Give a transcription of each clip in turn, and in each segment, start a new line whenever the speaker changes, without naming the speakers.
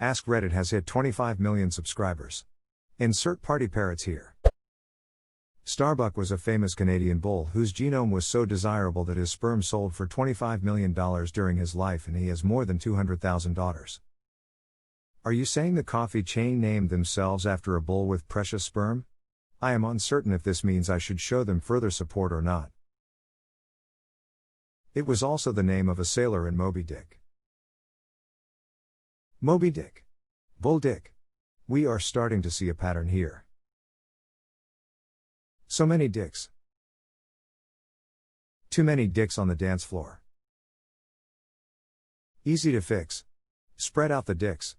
AskReddit has hit 25 million subscribers. Insert party parrots here. Starbuck was a famous Canadian bull whose genome was so desirable that his sperm sold for $25 million during his life, and he has more than 200,000 daughters. Are you saying the coffee chain named themselves after a bull with precious sperm? I am uncertain if this means I should show them further support or not. It was also the name of a sailor in Moby Dick. Moby Dick. Bull Dick. We are starting to see a pattern here. So many dicks. Too many dicks on the dance floor. Easy to fix. Spread out the dicks.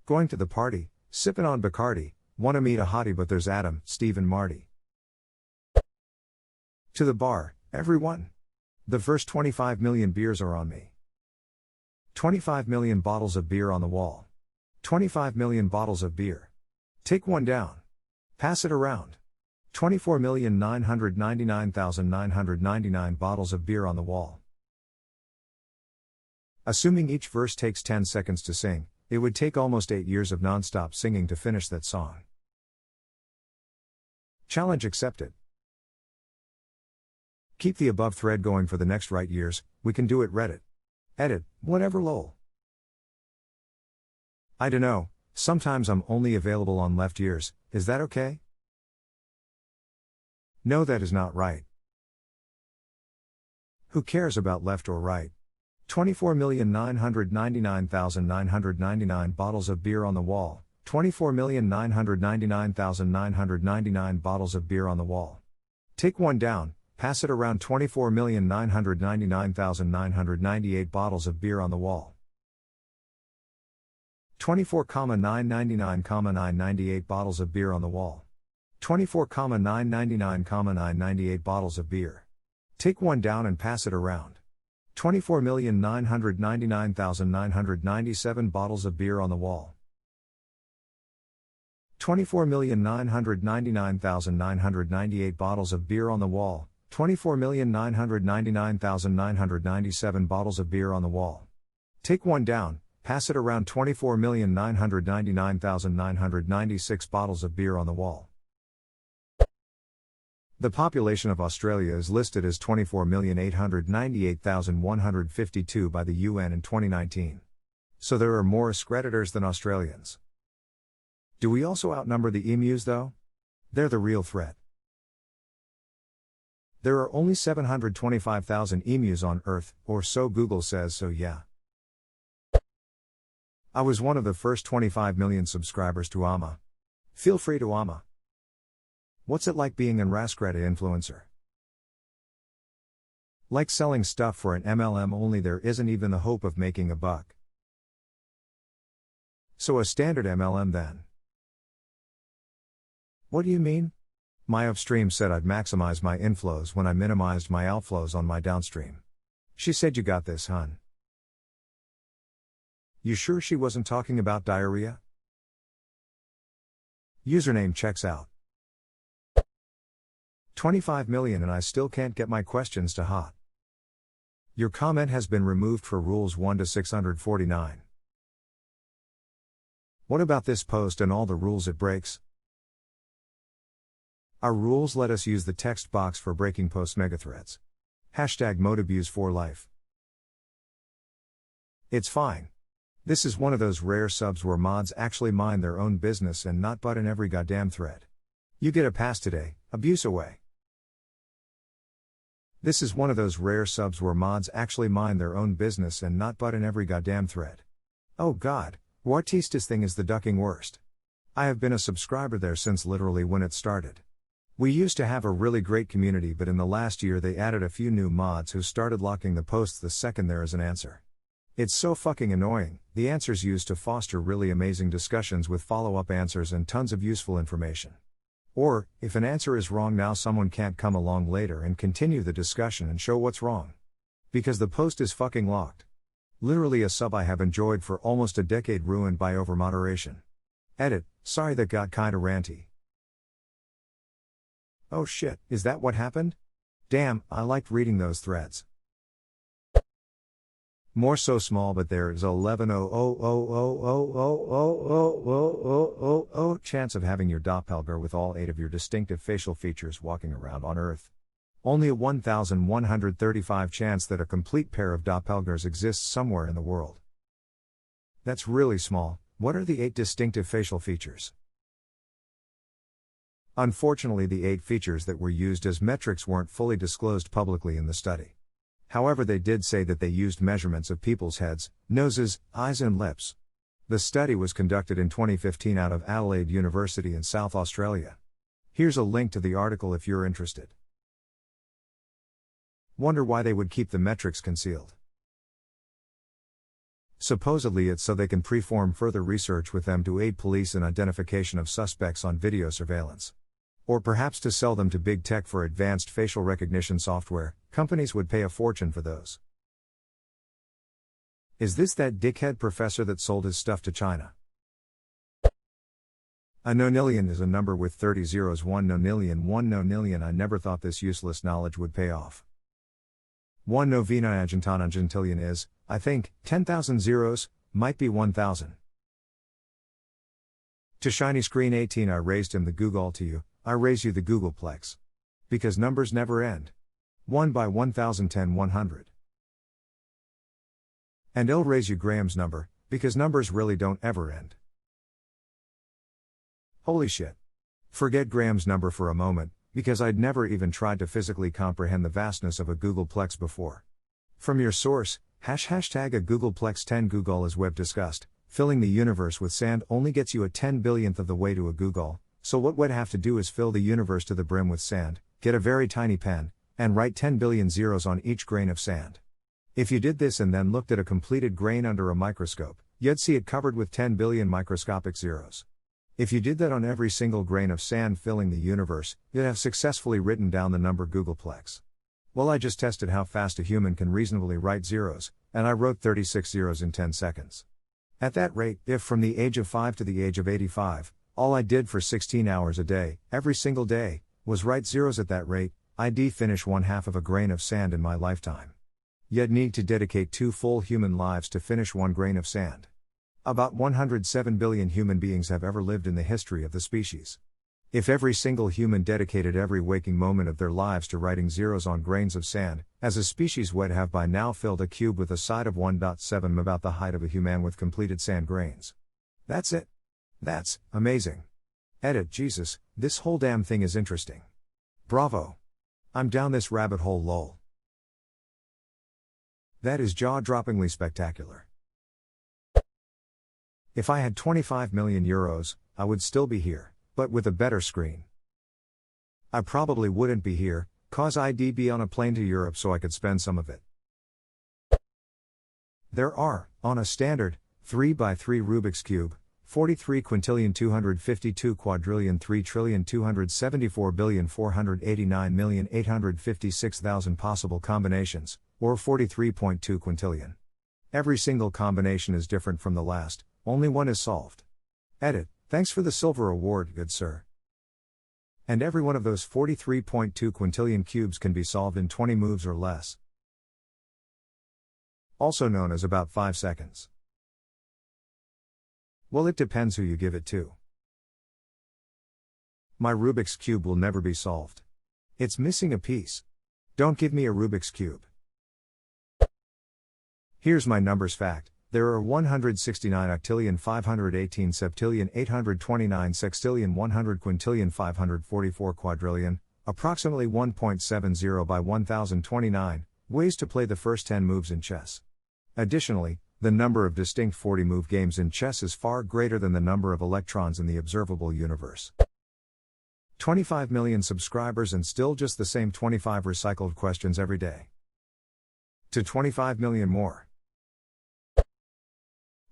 Going to the party, sipping on Bacardi, wanna meet a hottie but there's Adam, Steve and Marty. To the bar, everyone. The first 25 million beers are on me. 25 million bottles of beer on the wall. 25 million bottles of beer. Take one down. Pass it around. 24,999,999 bottles of beer on the wall. Assuming each verse takes 10 seconds to sing, it would take almost 8 years of non-stop singing to finish that song. Challenge accepted. Keep the above thread going for the next right years, we can do it Reddit. Edit, whatever lol. I dunno, sometimes I'm only available on left ears, is that okay? No, that is not right. Who cares about left or right? 24,999,999 bottles of beer on the wall. 24,999,999 bottles of beer on the wall. Take one down, pass it around. 24,999,998 bottles of beer on the wall. 24,999,998 bottles of beer on the wall. 24,999,998 bottles of beer. Take one down and pass it around. 24,999,997 bottles of beer on the wall. 24,999,998 bottles of beer on the wall. 24,999,997 bottles of beer on the wall. Take one down, pass it around. 24,999,996 bottles of beer on the wall. The population of Australia is listed as 24,898,152 by the UN in 2019. So there are more AskRedditors than Australians. Do we also outnumber the emus though? They're the real threat. There are only 725,000 emus on Earth, or so Google says, so yeah. I was one of the first 25 million subscribers to AMA. Feel free to AMA. What's it like being an AskReddit influencer? Like selling stuff for an MLM, only there isn't even the hope of making a buck. So a standard MLM then? What do you mean? My upstream said I'd maximize my inflows when I minimized my outflows on my downstream. She said, you got this, hun. You sure she wasn't talking about diarrhea? Username checks out. 25 million and I still can't get my questions to hot. Your comment has been removed for rules 1 to 649. What about this post and all the rules it breaks? Our rules let us use the text box for breaking post megathreads. #modabuse for life. It's fine. This is one of those rare subs where mods actually mind their own business and not butt in every goddamn thread. You get a pass today, abuse away. This is one of those rare subs where mods actually mind their own business and not butt in every goddamn thread. Oh god, Wartista's thing is the ducking worst. I have been a subscriber there since literally when it started. We used to have a really great community, but in the last year they added a few new mods who started locking the posts the second there is an answer. It's so fucking annoying. The answers used to foster really amazing discussions with follow-up answers and tons of useful information. Or, if an answer is wrong now, someone can't come along later and continue the discussion and show what's wrong. Because the post is fucking locked. Literally a sub I have enjoyed for almost a decade ruined by overmoderation. Edit, sorry that got kinda ranty. Oh shit, is that what happened? Damn, I liked reading those threads. More so small, but there is 11,000,000,000,000,000,000,000,000 chance of having your doppelganger with all 8 of your distinctive facial features walking around on Earth. Only a 1,135 chance that a complete pair of doppelgangers exists somewhere in the world. That's really small. What are the 8 distinctive facial features? Unfortunately, the 8 features that were used as metrics weren't fully disclosed publicly in the study. However, they did say that they used measurements of people's heads, noses, eyes and lips. The study was conducted in 2015 out of Adelaide University in South Australia. Here's a link to the article if you're interested. Wonder why they would keep the metrics concealed? Supposedly it's so they can perform further research with them to aid police in identification of suspects on video surveillance. Or perhaps to sell them to big tech for advanced facial recognition software. Companies would pay a fortune for those. Is this that dickhead professor that sold his stuff to China? A nonillion is a number with 30 zeros. 1 nonillion. 1 nonillion. I never thought this useless knowledge would pay off. 1 novena agentillion is, I think, 10,000 zeros, might be 1,000. To shiny screen 18 I raised him the Google to you, I raise you the Googleplex. Because numbers never end. 1 by 1,000 10 100. And I'll raise you Graham's number, because numbers really don't ever end. Holy shit. Forget Graham's number for a moment, because I'd never even tried to physically comprehend the vastness of a Googleplex before. From your source, hashtag a Googleplex 10 Google is web discussed, filling the universe with sand only gets you a 10 billionth of the way to a Google, so what we'd have to do is fill the universe to the brim with sand, get a very tiny pen, and write 10 billion zeros on each grain of sand. If you did this and then looked at a completed grain under a microscope, you'd see it covered with 10 billion microscopic zeros. If you did that on every single grain of sand filling the universe, you'd have successfully written down the number Googleplex. Well, I just tested how fast a human can reasonably write zeros, and I wrote 36 zeros in 10 seconds. At that rate, if from the age of 5 to the age of 85, all I did for 16 hours a day, every single day, was write zeros at that rate, I'd finish 1/2 of a grain of sand in my lifetime. You'd need to dedicate 2 full human lives to finish 1 grain of sand. About 107 billion human beings have ever lived in the history of the species. If every single human dedicated every waking moment of their lives to writing zeros on grains of sand, as a species would have by now filled a cube with a side of 1.7 about the height of a human with completed sand grains. That's it. That's amazing. Edit Jesus, this whole damn thing is interesting. Bravo. I'm down this rabbit hole lol. That is jaw-droppingly spectacular. If I had 25 million euros, I would still be here, but with a better screen. I probably wouldn't be here, cause I'd be on a plane to Europe so I could spend some of it. There are, on a standard, 3x3 Rubik's Cube, 43 quintillion 252 quadrillion 3,274,489,856,000 possible combinations, or 43.2 quintillion. Every single combination is different from the last, only one is solved. Edit, thanks for the silver award, good sir. And every one of those 43.2 quintillion cubes can be solved in 20 moves or less. Also known as about 5 seconds. Well, it depends who you give it to. My Rubik's Cube will never be solved. It's missing a piece. Don't give me a Rubik's Cube. Here's my numbers fact. There are 169 octillion 518 septillion 829 sextillion 100 quintillion 544 quadrillion, approximately 1.70 by 1029, ways to play the first 10 moves in chess. Additionally, the number of distinct 40-move games in chess is far greater than the number of electrons in the observable universe. 25 million subscribers and still just the same 25 recycled questions every day. To 25 million more.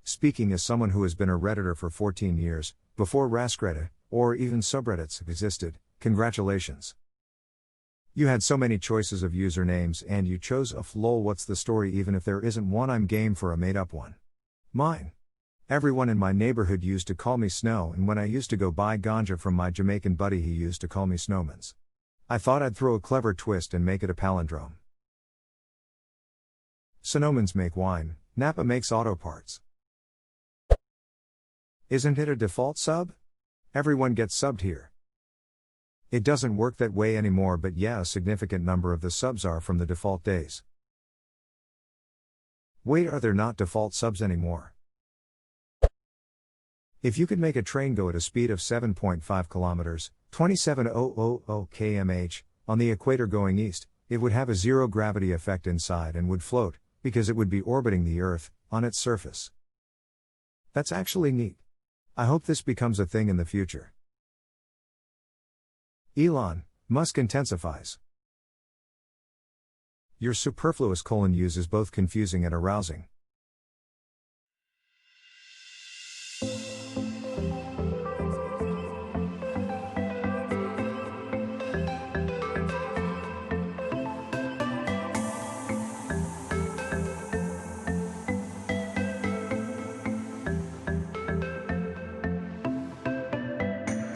Speaking as someone who has been a Redditor for 14 years, before AskReddit, or even subreddits existed, congratulations. You had so many choices of usernames and you chose lol what's the story even if there isn't one I'm game for a made up one. Mine. Everyone in my neighborhood used to call me Snow and when I used to go buy ganja from my Jamaican buddy he used to call me Snowmans. I thought I'd throw a clever twist and make it a palindrome. Sonomans make wine, Napa makes auto parts. Isn't it a default sub? Everyone gets subbed here. It doesn't work that way anymore, but yeah, a significant number of the subs are from the default days. Wait, are there not default subs anymore? If you could make a train go at a speed of 7.5 kilometers, 27,000 km/h, on the equator going east, it would have a zero gravity effect inside and would float, because it would be orbiting the Earth, on its surface. That's actually neat. I hope this becomes a thing in the future. Elon Musk intensifies. Your superfluous : use is both confusing and arousing.